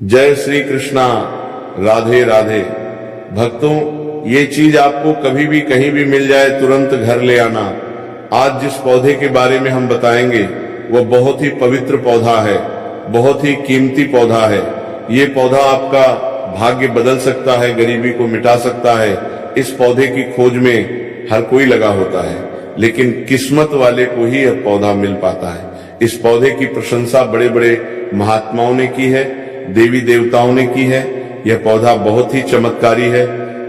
जय श्री कृष्णा। राधे राधे। भक्तों, ये चीज आपको कभी भी कहीं भी मिल जाए तुरंत घर ले आना। आज जिस पौधे के बारे में हम बताएंगे वह बहुत ही पवित्र पौधा है, बहुत ही कीमती पौधा है। ये पौधा आपका भाग्य बदल सकता है, गरीबी को मिटा सकता है। इस पौधे की खोज में हर कोई लगा होता है, लेकिन किस्मत वाले को ही यह पौधा मिल पाता है। इस पौधे की प्रशंसा बड़े बड़े महात्माओं ने की है, देवी देवताओं ने की है। यह पौधा बहुत ही चमत्कारी है,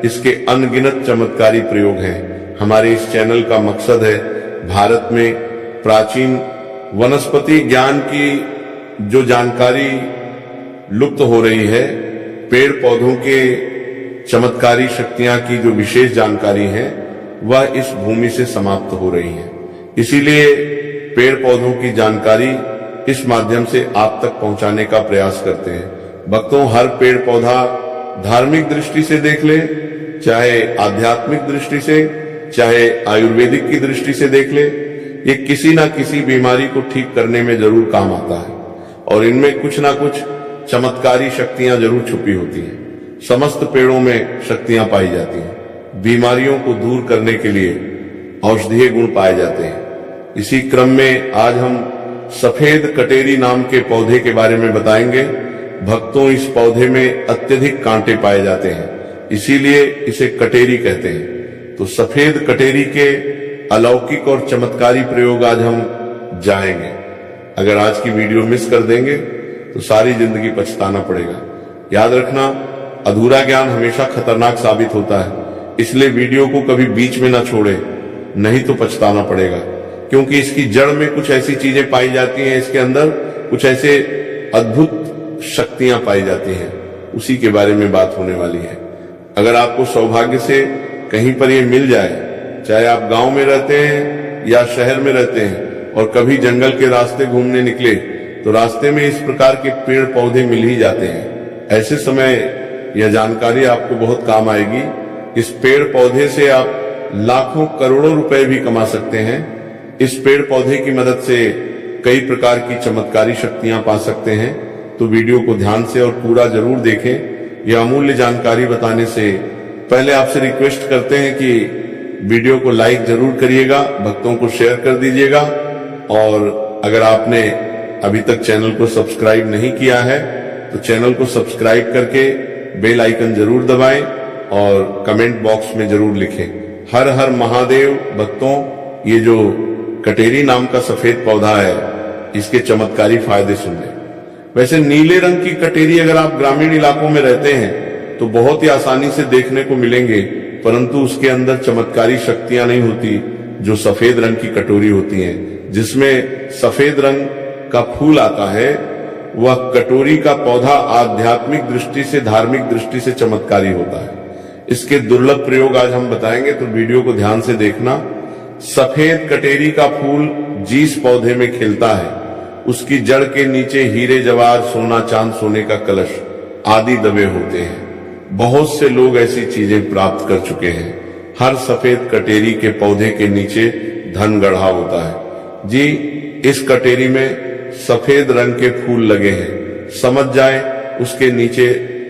इसके अनगिनत चमत्कारी प्रयोग हैं। हमारे इस चैनल का मकसद है भारत में प्राचीन वनस्पति ज्ञान की जो जानकारी लुप्त हो रही है, पेड़ पौधों के चमत्कारी शक्तियां की जो विशेष जानकारी है वह इस भूमि से समाप्त हो रही है। इसीलिए पेड़ पौधों की जानकारी इस माध्यम से आप तक पहुंचाने का प्रयास करते हैं। भक्तों, हर पेड़ पौधा धार्मिक दृष्टि से देख ले, चाहे आध्यात्मिक दृष्टि से, चाहे आयुर्वेदिक की दृष्टि से देख ले, ये किसी ना किसी बीमारी को ठीक करने में जरूर काम आता है और इनमें कुछ ना कुछ चमत्कारी शक्तियां जरूर छुपी होती हैं। समस्त पेड़ों में शक्तियां पाई जाती हैं। बीमारियों को दूर करने के लिए औषधीय गुण पाए जाते हैं। इसी क्रम में आज हम सफेद कटेरी नाम के पौधे के बारे में बताएंगे। भक्तों, इस पौधे में अत्यधिक कांटे पाए जाते हैं, इसीलिए इसे कटेरी कहते हैं। तो सफेद कटेरी के अलौकिक और चमत्कारी प्रयोग आज हम जानेंगे। अगर आज की वीडियो मिस कर देंगे तो सारी जिंदगी पछताना पड़ेगा। याद रखना, अधूरा ज्ञान हमेशा खतरनाक साबित होता है, इसलिए वीडियो को कभी बीच में ना छोड़े, नहीं तो पछताना पड़ेगा। क्योंकि इसकी जड़ में कुछ ऐसी चीजें पाई जाती हैं, इसके अंदर कुछ ऐसे अद्भुत शक्तियां पाई जाती हैं, उसी के बारे में बात होने वाली है। अगर आपको सौभाग्य से कहीं पर ये मिल जाए, चाहे आप गांव में रहते हैं या शहर में रहते हैं और कभी जंगल के रास्ते घूमने निकले तो रास्ते में इस प्रकार के पेड़ पौधे मिल ही जाते हैं। ऐसे समय यह जानकारी आपको बहुत काम आएगी। इस पेड़ पौधे से आप लाखों करोड़ों रुपए भी कमा सकते हैं। इस पेड़ पौधे की मदद से कई प्रकार की चमत्कारी शक्तियां पा सकते हैं। तो वीडियो को ध्यान से और पूरा जरूर देखें। यह अमूल्य जानकारी बताने से पहले आपसे रिक्वेस्ट करते हैं कि वीडियो को लाइक जरूर करिएगा, भक्तों को शेयर कर दीजिएगा और अगर आपने अभी तक चैनल को सब्सक्राइब नहीं किया है तो चैनल को सब्सक्राइब करके बेल आइकन जरूर दबाएं और कमेंट बॉक्स में जरूर लिखें, हर हर महादेव। भक्तों, ये जो कटेरी नाम का सफेद पौधा है, इसके चमत्कारी फायदे सुन लें। वैसे नीले रंग की कटेरी अगर आप ग्रामीण इलाकों में रहते हैं तो बहुत ही आसानी से देखने को मिलेंगे, परंतु उसके अंदर चमत्कारी शक्तियां नहीं होती जो सफेद रंग की कटोरी होती हैं, जिसमें सफेद रंग का फूल आता है। वह कटोरी का पौधा आध्यात्मिक दृष्टि से, धार्मिक दृष्टि से चमत्कारी होता है। इसके दुर्लभ प्रयोग आज हम बताएंगे, तो वीडियो को ध्यान से देखना। सफेद कटेरी का फूल जिस पौधे में खिलता है, उसकी जड़ के नीचे हीरे जवाहर, सोना चांद, सोने का कलश आदि दबे होते हैं। बहुत से लोग ऐसी चीजें प्राप्त कर चुके हैं। हर सफेद कटेरी के पौधे के नीचे धन गढ़ा होता है। जी, इस कटेरी में सफेद रंग के फूल लगे हैं। समझ जाए, उसके नीचे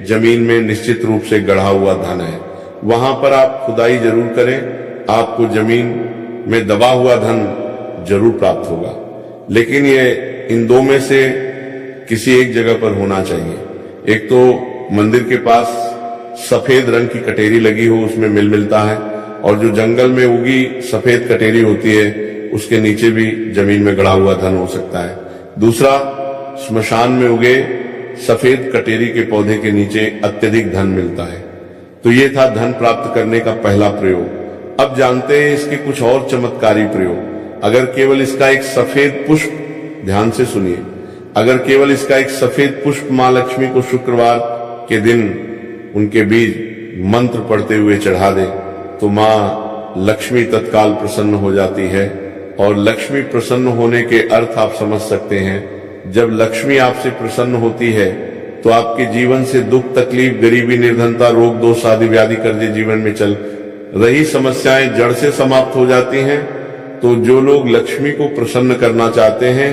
जमीन में निश्चित रूप से गढ़ा हुआ धन है। वहां पर आप खुदाई जरूर करें, आपको जमीन में दबा हुआ धन जरूर प्राप्त होगा। लेकिन ये इन दो में से किसी एक जगह पर होना चाहिए। एक तो मंदिर के पास सफेद रंग की कटेरी लगी हो, उसमें मिलता है, और जो जंगल में उगी सफेद कटेरी होती है उसके नीचे भी जमीन में गड़ा हुआ धन हो सकता है। दूसरा, स्मशान में उगे सफेद कटेरी के पौधे के नीचे अत्यधिक धन मिलता है। तो ये था धन प्राप्त करने का पहला प्रयोग। अब जानते हैं इसके कुछ और चमत्कारी प्रयोग। अगर केवल इसका एक सफेद पुष्प, ध्यान से सुनिए, अगर केवल इसका एक सफेद पुष्प मां लक्ष्मी को शुक्रवार के दिन उनके बीज मंत्र पढ़ते हुए चढ़ा दे तो मां लक्ष्मी तत्काल प्रसन्न हो जाती है। और लक्ष्मी प्रसन्न होने के अर्थ आप समझ सकते हैं। जब लक्ष्मी आपसे प्रसन्न होती है तो आपके जीवन से दुख, तकलीफ, गरीबी, निर्धनता, रोग, दोष आदि व्याधि, कर्जे जीवन में चल रही समस्याएं जड़ से समाप्त हो जाती हैं। तो जो लोग लक्ष्मी को प्रसन्न करना चाहते हैं,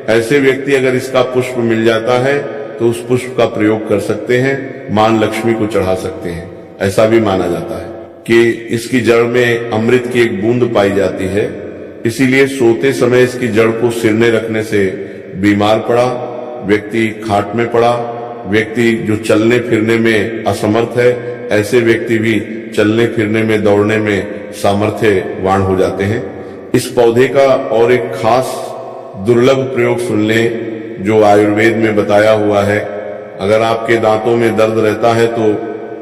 ऐसे व्यक्ति अगर इसका पुष्प मिल जाता है तो उस पुष्प का प्रयोग कर सकते हैं, मां लक्ष्मी को चढ़ा सकते हैं। ऐसा भी माना जाता है कि इसकी जड़ में अमृत की एक बूंद पाई जाती है, इसीलिए सोते समय इसकी जड़ को सिरने रखने से बीमार पड़ा व्यक्ति, खाट में पड़ा व्यक्ति, जो चलने फिरने में असमर्थ है, ऐसे व्यक्ति भी चलने फिरने में, दौड़ने में सामर्थ्यवान हो जाते हैं। इस पौधे का और एक खास दुर्लभ प्रयोग सुन लें जो आयुर्वेद में बताया हुआ है। अगर आपके दांतों में दर्द रहता है तो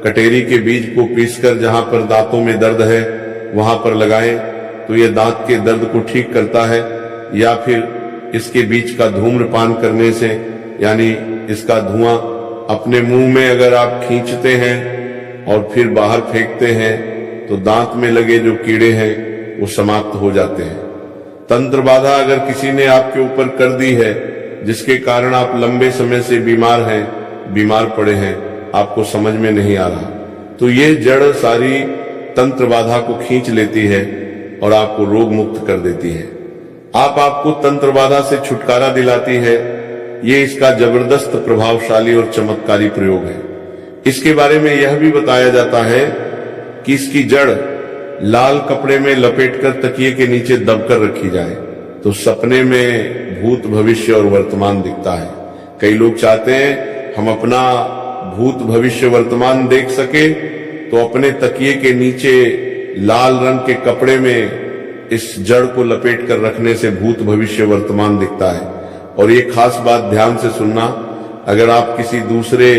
कटेरी के बीज को पीसकर जहां पर दांतों में दर्द है वहां पर लगाएं तो यह दांत के दर्द को ठीक करता है। या फिर इसके बीज का धूम्रपान करने से, यानी इसका धुआं अपने मुंह में अगर आप खींचते हैं और फिर बाहर फेंकते हैं तो दांत में लगे जो कीड़े हैं वो समाप्त हो जाते हैं। तंत्र बाधा अगर किसी ने आपके ऊपर कर दी है जिसके कारण आप लंबे समय से बीमार पड़े हैं, आपको समझ में नहीं आ रहा, तो ये जड़ सारी तंत्र बाधा को खींच लेती है और आपको रोग मुक्त कर देती है। आपको तंत्र बाधा से छुटकारा दिलाती है। ये इसका जबरदस्त प्रभावशाली और चमत्कारी प्रयोग है। इसके बारे में यह भी बताया जाता है कि इसकी जड़ लाल कपड़े में लपेटकर तकिए के नीचे दबकर रखी जाए तो सपने में भूत, भविष्य और वर्तमान दिखता है। कई लोग चाहते हैं हम अपना भूत, भविष्य, वर्तमान देख सके तो अपने तकिए के नीचे लाल रंग के कपड़े में इस जड़ को लपेट कर रखने से भूत, भविष्य, वर्तमान दिखता है। और ये खास बात ध्यान से सुनना, अगर आप किसी दूसरे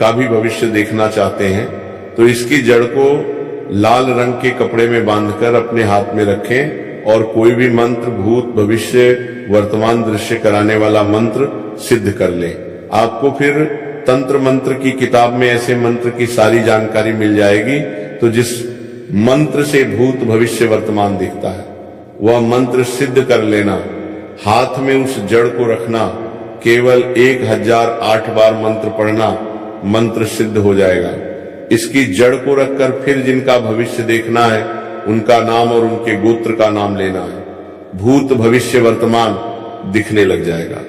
का भी भविष्य देखना चाहते हैं तो इसकी जड़ को लाल रंग के कपड़े में बांधकर अपने हाथ में रखें और कोई भी मंत्र, भूत, भविष्य, वर्तमान दृश्य कराने वाला मंत्र सिद्ध कर ले। आपको फिर तंत्र मंत्र की किताब में ऐसे मंत्र की सारी जानकारी मिल जाएगी। तो जिस मंत्र से भूत, भविष्य, वर्तमान दिखता है वह मंत्र सिद्ध कर लेना, हाथ में उस जड़ को रखना, केवल 1008 बार मंत्र पढ़ना, मंत्र सिद्ध हो जाएगा। इसकी जड़ को रखकर फिर जिनका भविष्य देखना है उनका नाम और उनके गोत्र का नाम लेना है, भूत, भविष्य, वर्तमान दिखने लग जाएगा।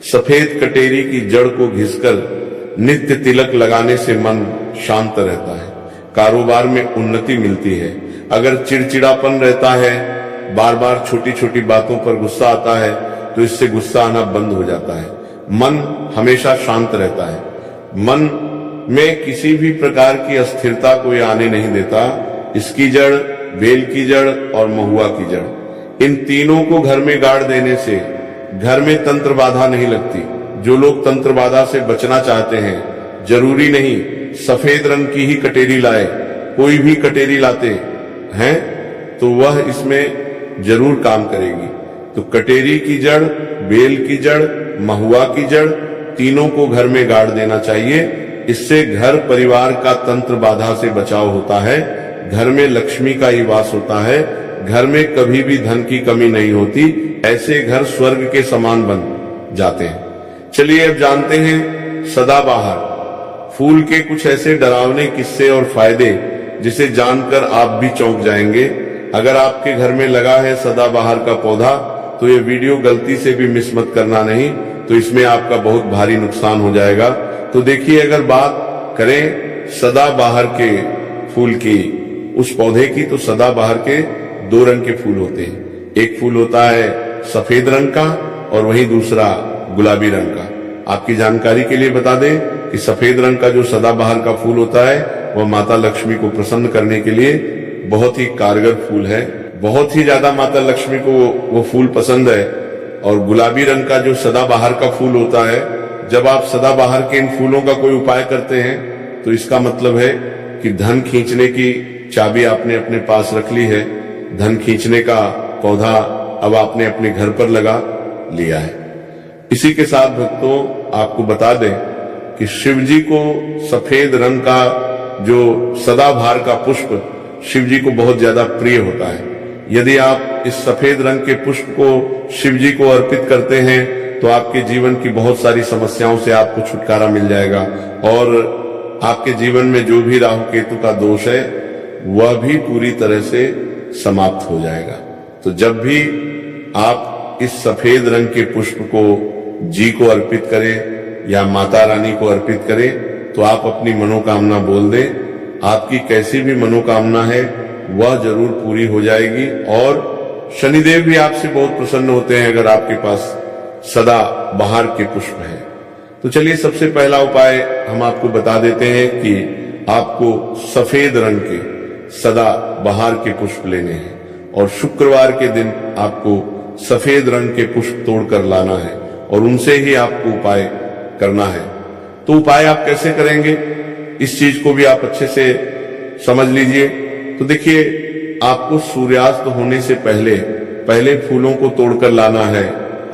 सफेद कटेरी की जड़ को घिसकर नित्य तिलक लगाने से मन शांत रहता है, कारोबार में उन्नति मिलती है। अगर चिड़चिड़ापन रहता है, बार बार छोटी छोटी बातों पर गुस्सा आता है तो इससे गुस्सा आना बंद हो जाता है। मन हमेशा शांत रहता है, मन में किसी भी प्रकार की अस्थिरता को ये आने नहीं देता। इसकी जड़, बेल की जड़ और महुआ की जड़, इन तीनों को घर में गाड़ देने से घर में तंत्र बाधा नहीं लगती। जो लोग तंत्र बाधा से बचना चाहते हैं, जरूरी नहीं सफेद रंग की ही कटेरी लाए, कोई भी कटेरी लाते हैं तो वह इसमें जरूर काम करेगी। तो कटेरी की जड़, बेल की जड़, महुआ की जड़, तीनों को घर में गाड़ देना चाहिए। इससे घर परिवार का तंत्र बाधा से बचाव होता है, घर में लक्ष्मी का ही वास होता है, घर में कभी भी धन की कमी नहीं होती। ऐसे घर स्वर्ग के समान बन जाते हैं। चलिए अब जानते हैं सदाबहार फूल के कुछ ऐसे डरावने किस्से और फायदे जिसे जानकर आप भी चौंक जाएंगे। अगर आपके घर में लगा है सदाबहार का पौधा तो ये वीडियो गलती से भी मिस मत करना, नहीं तो इसमें आपका बहुत भारी नुकसान हो जाएगा। तो देखिए, अगर बात करें सदाबहार के फूल की, उस पौधे की, तो सदाबहार के 2 रंग के फूल होते हैं। एक फूल होता है सफेद रंग का और वहीं दूसरा गुलाबी रंग का। आपकी जानकारी के लिए बता दें कि सफेद रंग का जो सदाबहार का फूल होता है वह माता लक्ष्मी को प्रसन्न करने के लिए बहुत ही कारगर फूल है। बहुत ही ज्यादा माता लक्ष्मी को वो फूल पसंद है। और गुलाबी रंग का जो सदाबहार का फूल होता है, जब आप सदाबहार के इन फूलों का कोई उपाय करते हैं तो इसका मतलब है कि धन खींचने की चाबी आपने अपने पास रख ली है, धन खींचने का पौधा अब आपने अपने घर पर लगा लिया है। इसी के साथ भक्तों आपको बता दें कि शिव जी को सफेद रंग का जो सदाबहार का पुष्प शिव जी को बहुत ज्यादा प्रिय होता है। यदि आप इस सफेद रंग के पुष्प को शिव जी को अर्पित करते हैं तो आपके जीवन की बहुत सारी समस्याओं से आपको छुटकारा मिल जाएगा और आपके जीवन में जो भी राहु केतु का दोष है वह भी पूरी तरह से समाप्त हो जाएगा। तो जब भी आप इस सफेद रंग के पुष्प को जी को अर्पित करें या माता रानी को अर्पित करें तो आप अपनी मनोकामना बोल दें, आपकी कैसी भी मनोकामना है वह जरूर पूरी हो जाएगी। और शनिदेव भी आपसे बहुत प्रसन्न होते हैं अगर आपके पास सदा बहार के पुष्प है। तो चलिए सबसे पहला उपाय हम आपको बता देते हैं कि आपको सफेद रंग के सदा बहार के पुष्प लेने हैं और शुक्रवार के दिन आपको सफेद रंग के पुष्प तोड़कर लाना है और उनसे ही आपको उपाय करना है। तो उपाय आप कैसे करेंगे इस चीज को भी आप अच्छे से समझ लीजिए। तो देखिए, आपको सूर्यास्त होने से पहले फूलों को तोड़कर लाना है।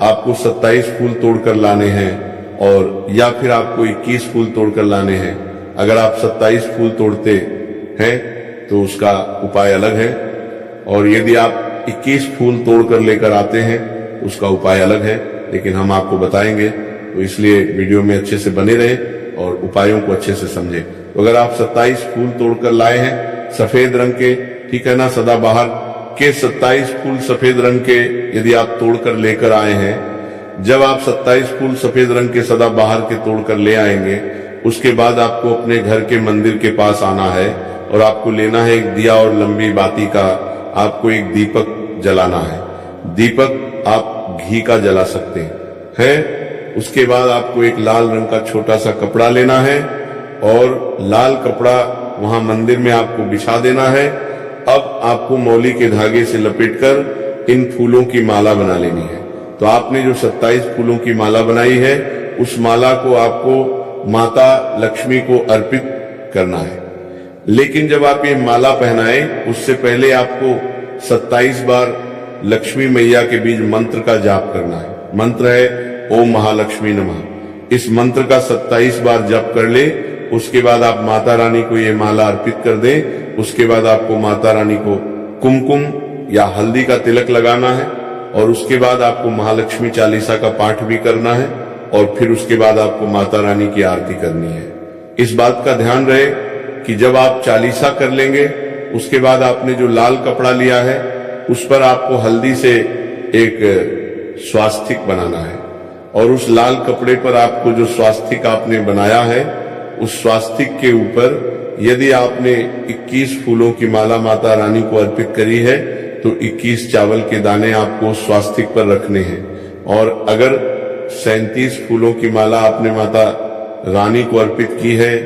आपको 27 फूल तोड़कर लाने हैं और या फिर आपको 21 फूल तोड़कर लाने हैं। अगर आप 27 फूल तोड़ते हैं तो उसका उपाय अलग है, और यदि आप 21 फूल तोड़कर लेकर आते हैं उसका उपाय अलग है, लेकिन हम आपको बताएंगे। तो इसलिए वीडियो में अच्छे से बने रहे और उपायों को अच्छे से समझे। तो अगर आप 27 फूल तोड़कर लाए हैं सफेद रंग के, ठीक है ना, सदाबहार के 27 फूल सफेद रंग के यदि आप तोड़कर लेकर आए हैं, जब आप 27 फूल सफेद रंग के सदाबहार के तोड़कर ले आएंगे, उसके बाद आपको अपने घर के मंदिर के पास आना है और आपको लेना है एक दिया और लंबी बाती का आपको एक दीपक जलाना है। दीपक आप घी का जला सकते हैं। उसके बाद आपको एक लाल रंग का छोटा सा कपड़ा लेना है और लाल कपड़ा वहां मंदिर में आपको बिछा देना है। अब आपको मौली के धागे से लपेटकर इन फूलों की माला बना लेनी है। तो आपने जो 27 फूलों की माला बनाई है उस माला को आपको माता लक्ष्मी को अर्पित करना है। लेकिन जब आप ये माला पहनाएं उससे पहले आपको 27 बार लक्ष्मी मैया के बीज मंत्र का जाप करना है। मंत्र है ओम महालक्ष्मी नमः। इस मंत्र का 27 बार जप कर ले। उसके बाद आप माता रानी को ये माला अर्पित कर दें। उसके बाद आपको माता रानी को कुमकुम या हल्दी का तिलक लगाना है और उसके बाद आपको महालक्ष्मी चालीसा का पाठ भी करना है और फिर उसके बाद आपको माता रानी की आरती करनी है। इस बात का ध्यान रहे कि जब आप चालीसा कर लेंगे उसके बाद आपने जो लाल कपड़ा लिया है उस पर आपको हल्दी से एक स्वास्तिक बनाना है और उस लाल कपड़े पर आपको जो स्वास्तिक आपने बनाया है उस स्वास्तिक के ऊपर यदि आपने 21 फूलों की माला माता रानी को अर्पित करी है तो 21 चावल के दाने आपको स्वास्तिक पर रखने हैं। और अगर 37 फूलों की माला आपने माता रानी को अर्पित की है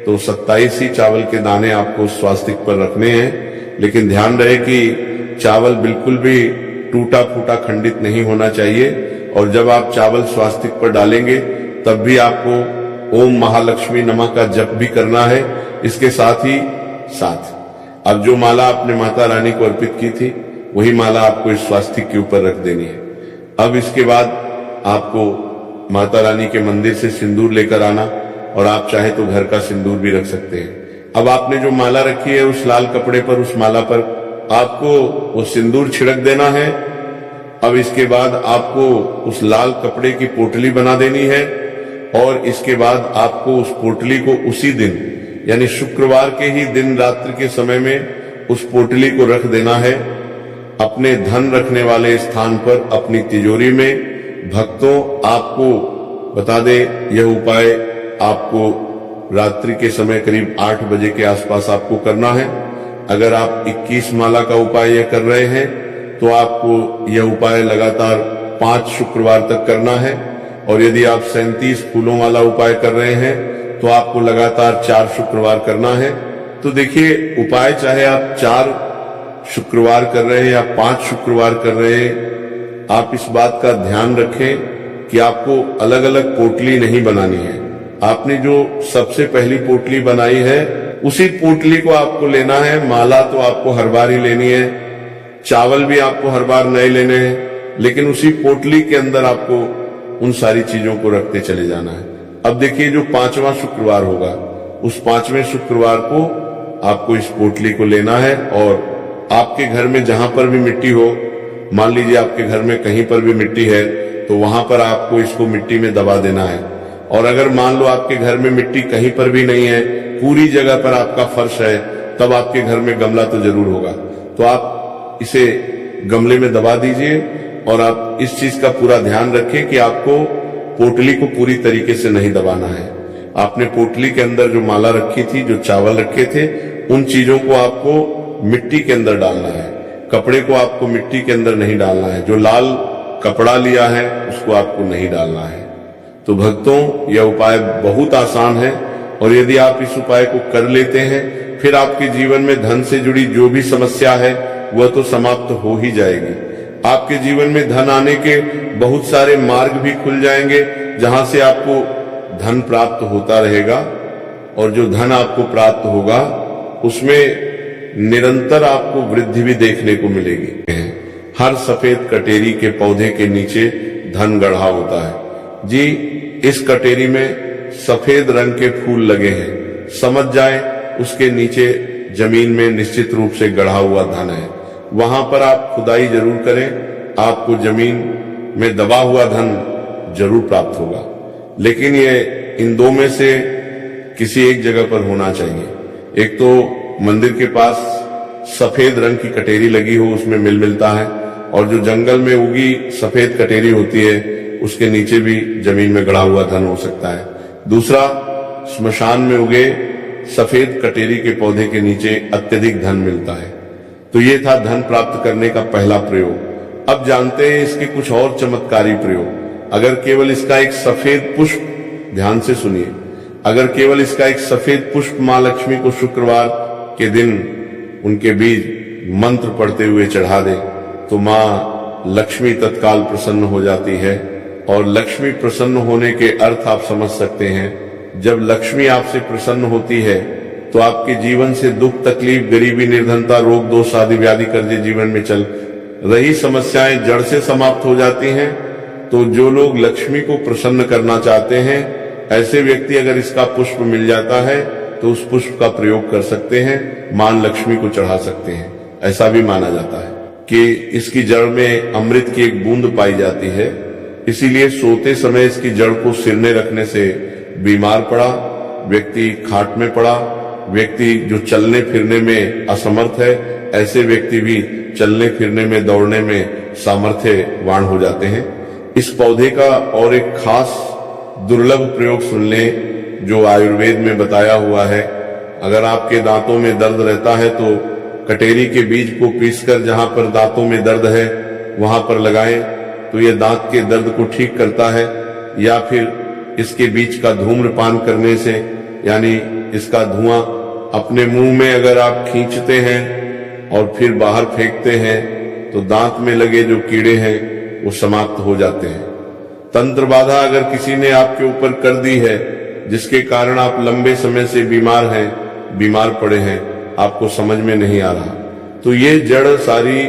तो 27 ही चावल के दाने आपको स्वास्तिक पर रखने हैं। लेकिन ध्यान रहे कि चावल बिल्कुल भी टूटा फूटा खंडित नहीं होना चाहिए। और जब आप चावल स्वास्तिक पर डालेंगे तब भी आपको ओम महालक्ष्मी नमः का जप भी करना है। इसके साथ ही साथ अब जो माला आपने माता रानी को अर्पित की थी वही माला आपको इस स्वास्तिक के ऊपर रख देनी है। अब इसके बाद आपको माता रानी के मंदिर से सिंदूर लेकर आना और आप चाहे तो घर का सिंदूर भी रख सकते हैं। अब आपने जो माला रखी है उस लाल कपड़े पर, उस माला पर आपको वो सिंदूर छिड़क देना है। अब इसके बाद आपको उस लाल कपड़े की पोटली बना देनी है और इसके बाद आपको उस पोटली को उसी दिन यानी शुक्रवार के ही दिन रात्रि के समय में उस पोटली को रख देना है अपने धन रखने वाले स्थान पर, अपनी तिजोरी में। भक्तों, आपको बता दें यह उपाय आपको रात्रि के समय करीब 8 बजे के आसपास आपको करना है। अगर आप 21 माला का उपाय यह कर रहे हैं तो आपको यह उपाय लगातार 5 शुक्रवार तक करना है। और यदि आप 37 फूलों वाला उपाय कर रहे हैं तो आपको लगातार 4 शुक्रवार करना है। तो देखिए, उपाय चाहे आप 4 शुक्रवार कर रहे हैं या 5 शुक्रवार कर रहे हैं, आप इस बात का ध्यान रखें कि आपको अलग अलग पोटली नहीं बनानी है। आपने जो सबसे पहली पोटली बनाई है उसी पोटली को आपको लेना है। माला तो आपको हर बार ही लेनी है, चावल भी आपको हर बार नए लेने हैं, लेकिन उसी पोटली के अंदर आपको उन सारी चीजों को रखते चले जाना है। अब देखिए, जो 5वां शुक्रवार होगा उस 5वें शुक्रवार को आपको इस पोटली को लेना है और आपके घर में जहां पर भी मिट्टी हो, मान लीजिए आपके घर में कहीं पर भी मिट्टी है तो वहां पर आपको इसको मिट्टी में दबा देना है। और अगर मान लो आपके घर में मिट्टी कहीं पर भी नहीं है, पूरी जगह पर आपका फर्श है, तब आपके घर में गमला तो जरूर होगा। तो आप इसे गमले में दबा दीजिए और आप इस चीज का पूरा ध्यान रखें कि आपको पोटली को पूरी तरीके से नहीं दबाना है। आपने पोटली के अंदर जो माला रखी थी, जो चावल रखे थे, उन चीजों को आपको मिट्टी के अंदर डालना है। कपड़े को आपको मिट्टी के अंदर नहीं डालना है। जो लाल कपड़ा लिया है उसको आपको नहीं डालना है। तो भक्तों, यह उपाय बहुत आसान है और यदि आप इस उपाय को कर लेते हैं, फिर आपके जीवन में धन से जुड़ी जो भी समस्या है वह तो समाप्त हो ही जाएगी। आपके जीवन में धन आने के बहुत सारे मार्ग भी खुल जाएंगे, जहां से आपको धन प्राप्त होता रहेगा। और जो धन आपको प्राप्त होगा उसमें निरंतर आपको वृद्धि भी देखने को मिलेगी। हर सफेद कटेरी के पौधे के नीचे धन गढ़ा होता है जी। इस कटेरी में सफेद रंग के फूल लगे हैं। समझ जाए उसके नीचे जमीन में निश्चित रूप से गढ़ा हुआ धन है। वहां पर आप खुदाई जरूर करें, आपको जमीन में दबा हुआ धन जरूर प्राप्त होगा। लेकिन ये इन दो में से किसी एक जगह पर होना चाहिए। एक तो मंदिर के पास सफेद रंग की कटेरी लगी हो, उसमें मिलता है, और जो जंगल में उगी सफेद कटेरी होती है उसके नीचे भी जमीन में गड़ा हुआ धन हो सकता है। दूसरा, स्मशान में उगे सफेद कटेरी के पौधे के नीचे अत्यधिक धन मिलता है। तो ये था धन प्राप्त करने का पहला प्रयोग। अब जानते हैं इसके कुछ और चमत्कारी प्रयोग। अगर केवल इसका एक सफेद पुष्प, ध्यान से सुनिए, अगर केवल इसका एक सफेद पुष्प मां लक्ष्मी को शुक्रवार के दिन उनके बीज मंत्र पढ़ते हुए चढ़ा दे तो मां लक्ष्मी तत्काल प्रसन्न हो जाती है। और लक्ष्मी प्रसन्न होने के अर्थ आप समझ सकते हैं। जब लक्ष्मी आपसे प्रसन्न होती है तो आपके जीवन से दुख, तकलीफ, गरीबी, निर्धनता, रोग, दोष आदि व्याधि, कर्जे, जीवन में चल रही समस्याएं जड़ से समाप्त हो जाती हैं। तो जो लोग लक्ष्मी को प्रसन्न करना चाहते हैं, ऐसे व्यक्ति अगर इसका पुष्प मिल जाता है तो उस पुष्प का प्रयोग कर सकते हैं, मां लक्ष्मी को चढ़ा सकते हैं। ऐसा भी माना जाता है कि इसकी जड़ में अमृत की एक बूंद पाई जाती है। इसीलिए सोते समय इसकी जड़ को सिरने रखने से बीमार पड़ा व्यक्ति, खाट में पड़ा व्यक्ति, जो चलने फिरने में असमर्थ है, ऐसे व्यक्ति भी चलने फिरने में, दौड़ने में सामर्थ्यवान हो जाते हैं। इस पौधे का और एक खास दुर्लभ प्रयोग सुन लें जो आयुर्वेद में बताया हुआ है। अगर आपके दांतों में दर्द रहता है तो कटेरी के बीज को पीसकर जहां पर दांतों में दर्द है वहां पर लगाएं तो यह दांत के दर्द को ठीक करता है। या फिर इसके बीज का धूम्रपान करने से, यानी इसका धुआं अपने मुंह में अगर आप खींचते हैं और फिर बाहर फेंकते हैं तो दांत में लगे जो कीड़े हैं वो समाप्त हो जाते हैं। तंत्र बाधा अगर किसी ने आपके ऊपर कर दी है जिसके कारण आप लंबे समय से बीमार पड़े हैं, आपको समझ में नहीं आ रहा, तो ये जड़ सारी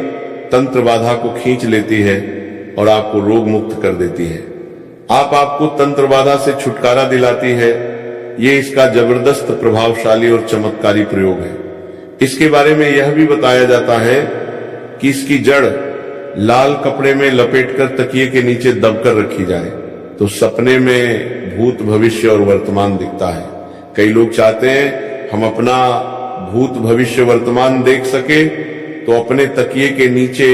तंत्र बाधा को खींच लेती है और आपको रोग मुक्त कर देती है। आपको तंत्र बाधा से छुटकारा दिलाती है। ये इसका जबरदस्त, प्रभावशाली और चमत्कारी प्रयोग है। इसके बारे में यह भी बताया जाता है कि इसकी जड़ लाल कपड़े में लपेटकर तकिए के नीचे दबकर रखी जाए तो सपने में भूत, भविष्य और वर्तमान दिखता है। कई लोग चाहते हैं हम अपना भूत, भविष्य, वर्तमान देख सके, तो अपने तकिए के नीचे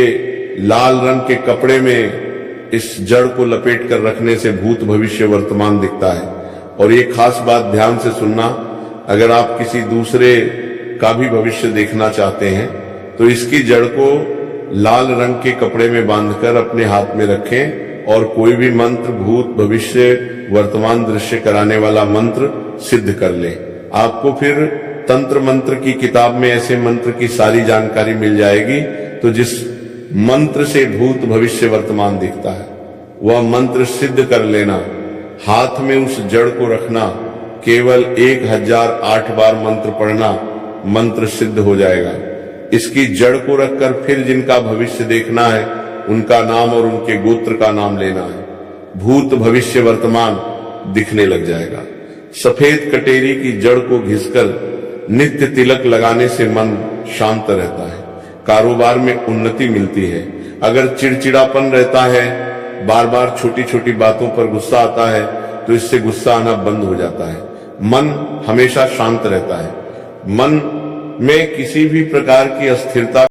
लाल रंग के कपड़े में इस जड़ को लपेट कर रखने से भूत, भविष्य, वर्तमान दिखता है। और ये खास बात ध्यान से सुनना, अगर आप किसी दूसरे का भी भविष्य देखना चाहते हैं तो इसकी जड़ को लाल रंग के कपड़े में बांधकर अपने हाथ में रखें और कोई भी मंत्र, भूत, भविष्य, वर्तमान दृश्य कराने वाला मंत्र सिद्ध कर लें। आपको फिर तंत्र मंत्र की किताब में ऐसे मंत्र की सारी जानकारी मिल जाएगी। तो जिस मंत्र से भूत, भविष्य, वर्तमान दिखता है वह मंत्र सिद्ध कर लेना। हाथ में उस जड़ को रखना, केवल 1008 बार मंत्र पढ़ना, मंत्र सिद्ध हो जाएगा। इसकी जड़ को रखकर फिर जिनका भविष्य देखना है उनका नाम और उनके गोत्र का नाम लेना है। भूत, भविष्य, वर्तमान दिखने लग जाएगा। सफेद कटेरी की जड़ को घिसकर नित्य तिलक लगाने से मन शांत रहता है, कारोबार में उन्नति मिलती है। अगर चिड़चिड़ापन रहता है, बार बार छोटी छोटी बातों पर गुस्सा आता है, तो इससे गुस्सा आना बंद हो जाता है। मन हमेशा शांत रहता है। मन में किसी भी प्रकार की अस्थिरता